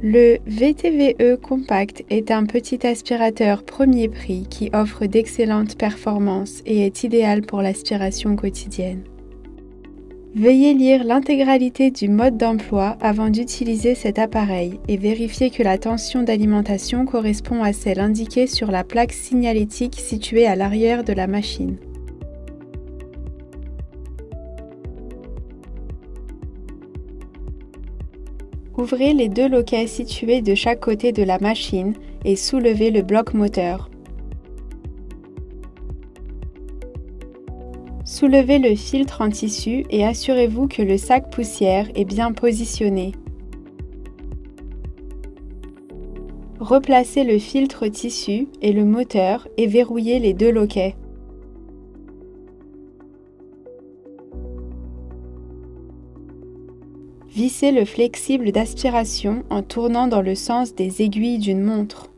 Le VTVE Compact est un petit aspirateur premier prix qui offre d'excellentes performances et est idéal pour l'aspiration quotidienne. Veuillez lire l'intégralité du mode d'emploi avant d'utiliser cet appareil et vérifier que la tension d'alimentation correspond à celle indiquée sur la plaque signalétique située à l'arrière de la machine. Ouvrez les deux loquets situés de chaque côté de la machine et soulevez le bloc moteur. Soulevez le filtre en tissu et assurez-vous que le sac poussière est bien positionné. Replacez le filtre tissu et le moteur et verrouillez les deux loquets. Vissez le flexible d'aspiration en tournant dans le sens des aiguilles d'une montre.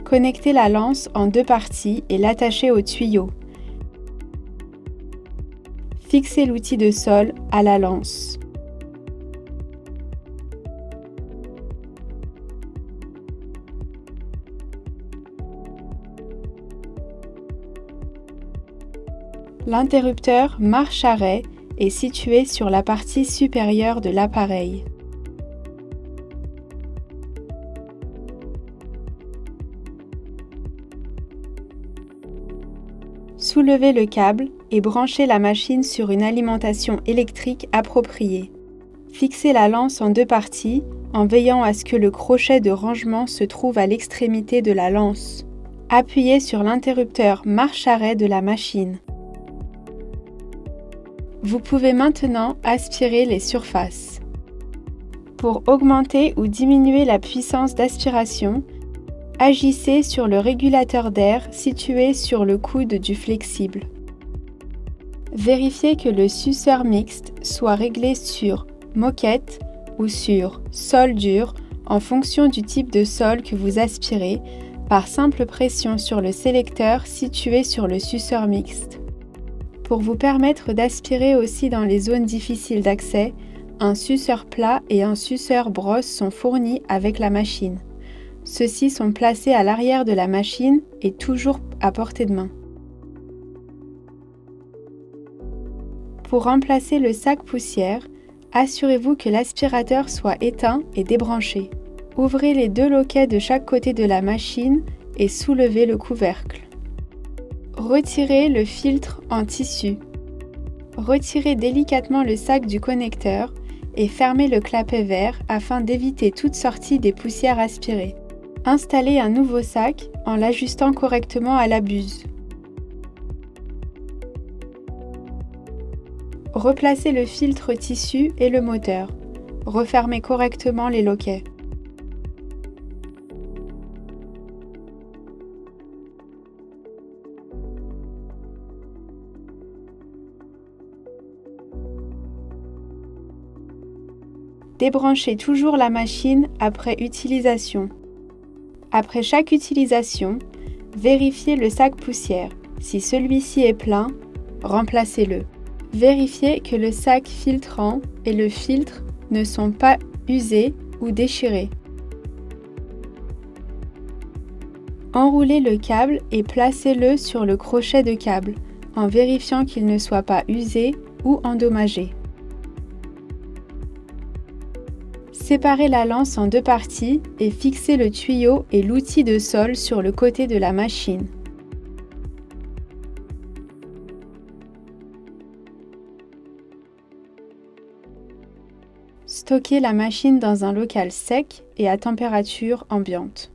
Connectez la lance en deux parties et l'attachez au tuyau. Fixez l'outil de sol à la lance. L'interrupteur marche-arrêt est situé sur la partie supérieure de l'appareil. Soulevez le câble et branchez la machine sur une alimentation électrique appropriée. Fixez la lance en deux parties en veillant à ce que le crochet de rangement se trouve à l'extrémité de la lance. Appuyez sur l'interrupteur marche-arrêt de la machine. Vous pouvez maintenant aspirer les surfaces. Pour augmenter ou diminuer la puissance d'aspiration, agissez sur le régulateur d'air situé sur le coude du flexible. Vérifiez que le suceur mixte soit réglé sur moquette ou sur sol dur en fonction du type de sol que vous aspirez par simple pression sur le sélecteur situé sur le suceur mixte. Pour vous permettre d'aspirer aussi dans les zones difficiles d'accès, un suceur plat et un suceur brosse sont fournis avec la machine. Ceux-ci sont placés à l'arrière de la machine et toujours à portée de main. Pour remplacer le sac poussière, assurez-vous que l'aspirateur soit éteint et débranché. Ouvrez les deux loquets de chaque côté de la machine et soulevez le couvercle. Retirez le filtre en tissu. Retirez délicatement le sac du connecteur et fermez le clapet vert afin d'éviter toute sortie des poussières aspirées. Installez un nouveau sac en l'ajustant correctement à la buse. Replacez le filtre tissu et le moteur. Refermez correctement les loquets. Débranchez toujours la machine après utilisation. Après chaque utilisation, vérifiez le sac poussière. Si celui-ci est plein, remplacez-le. Vérifiez que le sac filtrant et le filtre ne sont pas usés ou déchirés. Enroulez le câble et placez-le sur le crochet de câble en vérifiant qu'il ne soit pas usé ou endommagé. Séparez la lance en deux parties et fixez le tuyau et l'outil de sol sur le côté de la machine. Stockez la machine dans un local sec et à température ambiante.